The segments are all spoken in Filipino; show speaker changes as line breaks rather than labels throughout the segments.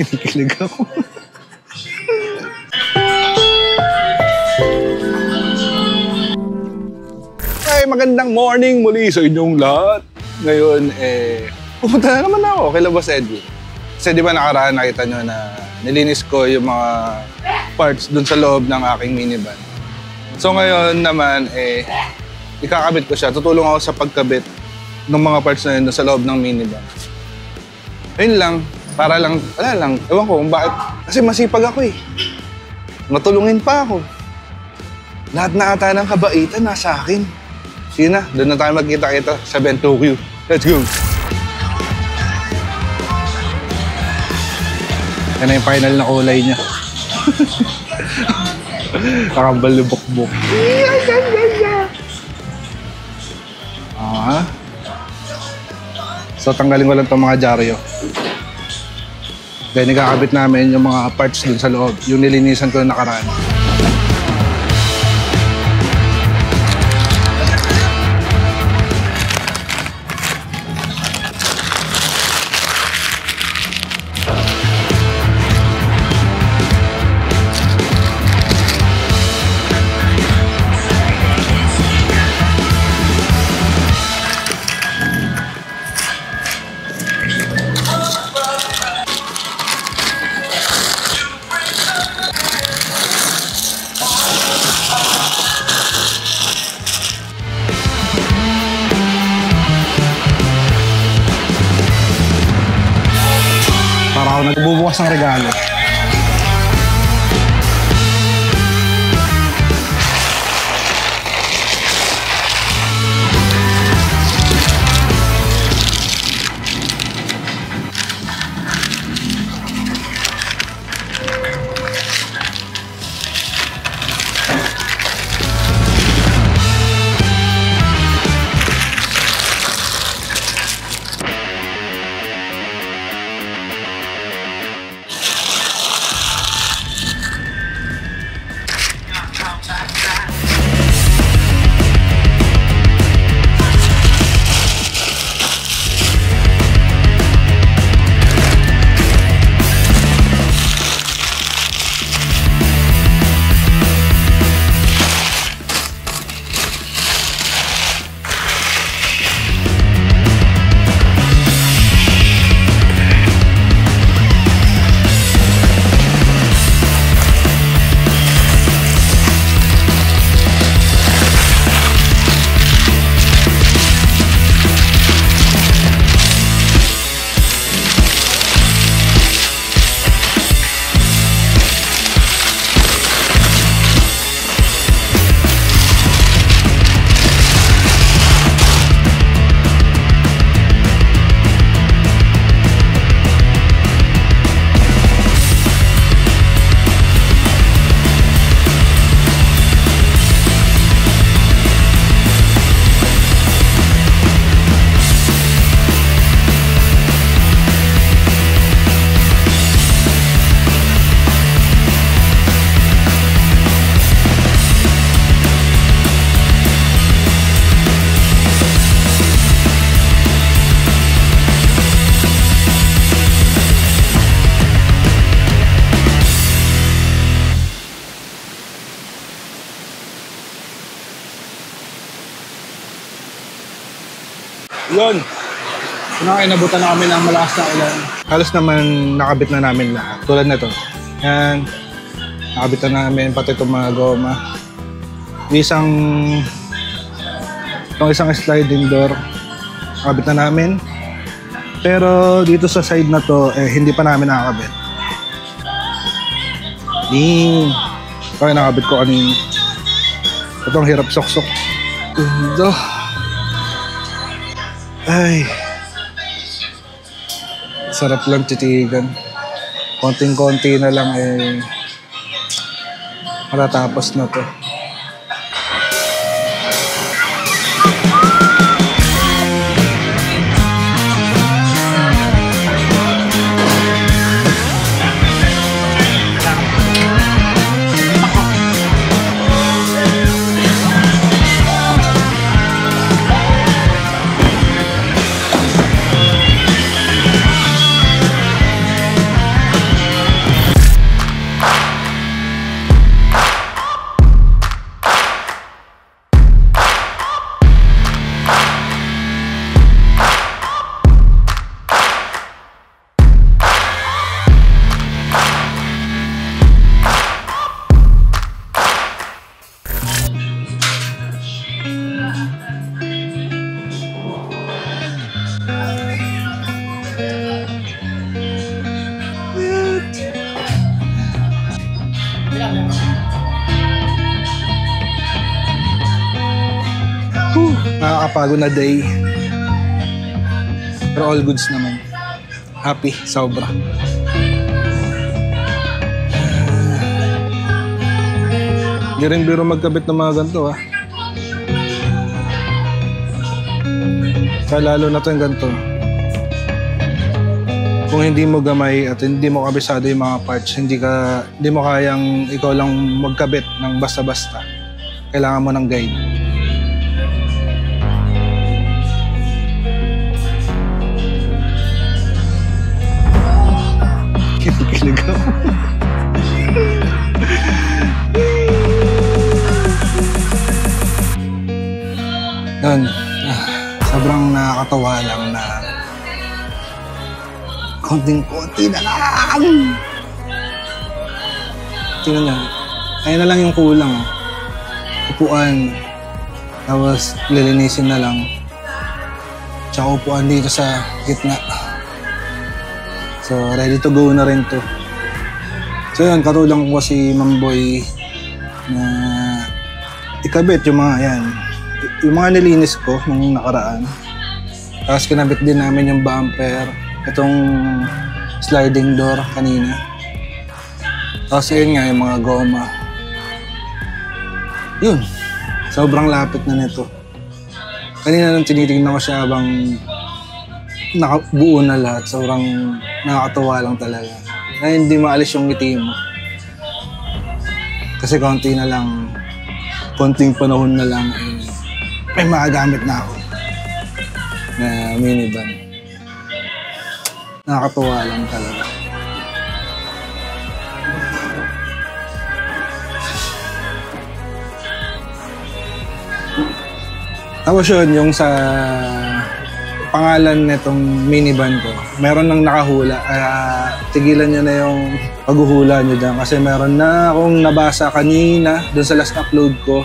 Kinikilig ako. Ay, magandang morning muli sa inyong lahat. Ngayon, pumunta na naman ako kay Boss Edwin. Kasi di ba nakaraan nakita nyo na nilinis ko yung mga parts dun sa loob ng aking minivan. So ngayon naman, ikakabit ko siya. Tutulong ako sa pagkabit ng mga parts na yun dun sa loob ng minivan. Ayun lang, para lang, wala lang, ewan ko kung bakit. Kasi masipag ako eh. Matulungin pa ako. Lahat na ata ng kabaitan nasa akin. Sige na, doon na tayo magkita-kita sa Bentokyo. Let's go! Yan na yung final na kulay niya. Nakabalubok-bok. So tanggalin ko lang itong mga dyaryo. Then ikakabit namin yung mga parts dun sa loob. Yung nilinisan ko na nakaraan. Nagbubukas ng regalo. Yun. Inabutan na kami ng malakas na ulan. Halos naman nakabit na namin lahat. Tulad na ito. Yan. Nakabit na namin pati itong mga goma. Itong isang sliding door. Nakabit na namin. Pero dito sa side na to, hindi pa namin nakakabit. Ito yung nakabit ko kanina. Itong hirap sok-sok. Ito. Ay, sarap lang titigan. Konting-konti na lang matatapos na to. Nakakapagod na day. Pero all goods naman. Happy, sobra. Hindi rin biro magkabit ng mga ganito ha. Kaya lalo na ito yung ganito. Kung hindi mo gamay at hindi mo kabisado yung mga parts, hindi mo kayang ikaw lang magkabit ng basta-basta. Kailangan mo ng guide. Kilig ako. Yun. Sobrang nakakatawa lang na konting-konti na lang. Tingnan niyo. Ayun na lang yung kulang. Upuan. Tapos lilinisin na lang. Tsaka upuan dito sa gitna. So, ready to go na rin to. So yun, katulang ko si Mamboy na ikabit yung mga yan. Yung mga nilinis ko nung nakaraan. Tapos kinabit din namin yung bumper. Itong sliding door kanina. Tapos yun nga, yung mga goma. Yun. Sobrang lapit na nito. Kanina nung tinitignan ko siya habang nakabuo na lahat. Sobrang nakakatuwa lang talaga. Na hindi maalis yung ngiti mo. Kasi konti na lang, konting panahon na lang, may magagamit na ako na minivan. Nakakatuwa lang talaga. Tapos yun, yung sa pangalan nitong minivan ko, meron nang nakahula. Tigilan nyo na yung paghuhula nyo dyan. Kasi meron na akong nabasa kanina dun sa last upload ko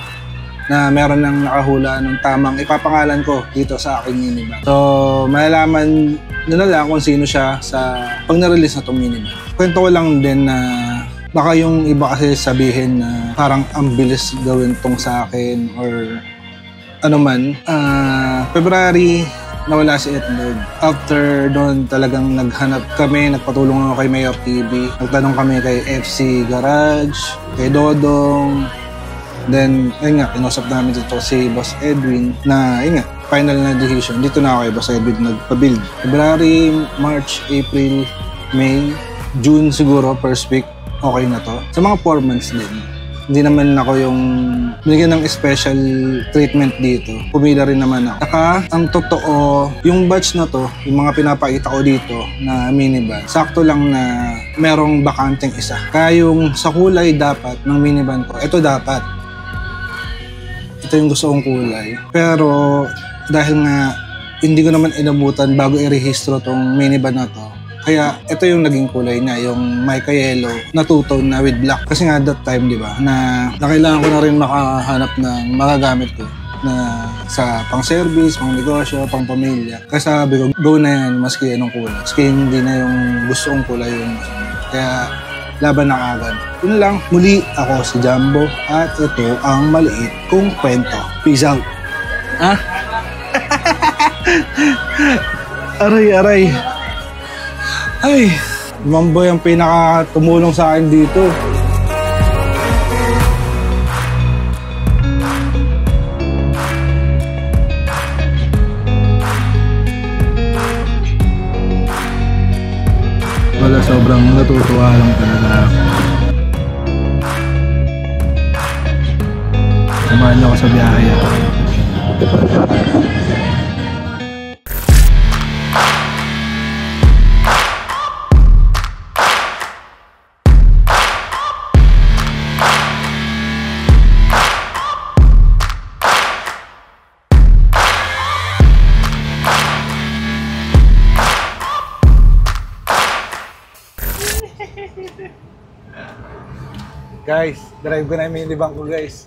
na meron nang nakahula ng tamang ipapangalan ko dito sa aking minivan. So, malalaman nyo na lang kung sino siya sa pag na-release na itong minivan. Kwento ko lang din na baka yung iba kasi sabihin na parang ang bilis gawin tong sa akin or ano man. February, nawala si Etlog. After doon talagang naghanap kami, nagpatulong ako kay Mayor TV. Nagtanong kami kay FC Garage, kay Dodong. Then, ayun nga, kinusap namin dito si Boss Edwin na, ayun nga, final na decision. Dito na ako kay Boss Edwin nagpa-build. February, March, April, May, June siguro, first week, okay na to. Sa mga 4 months din. Hindi naman ako yung binigyan ng special treatment dito. Pumila rin naman ako. Saka, ang totoo, yung batch na to, yung mga pinapakita ko dito na minivan, sakto lang na merong bakanteng isa. Kaya yung sa kulay dapat ng minivan ko, ito dapat. Ito yung gusto kong kulay. Pero dahil nga hindi ko naman inabutan bago i-rehistro tong minivan na to, kaya ito yung naging kulay niya, yung mica yellow na two-tone na with black. Kasi nga that time, di ba, na kailangan ko na rin makahanap ng magagamit ko na sa pang-service, pang-negosyo, pang-pamilya. Kaya sabi ko, go na yan, maski anong kulay. Maski hindi na yung gusto kong kulay yung kaya laban na agad. Yun lang, muli ako si Jumbo at ito ang maliit kong kwento. Peace out. Ha? Aray. Ay, Mamboy ang pinaka-tumulong sa akin dito. Wala, sobrang natutuwa lang talaga ako. Samahan niyo ako sa biyahe. Guys, drive ko na yung minivan ko, guys.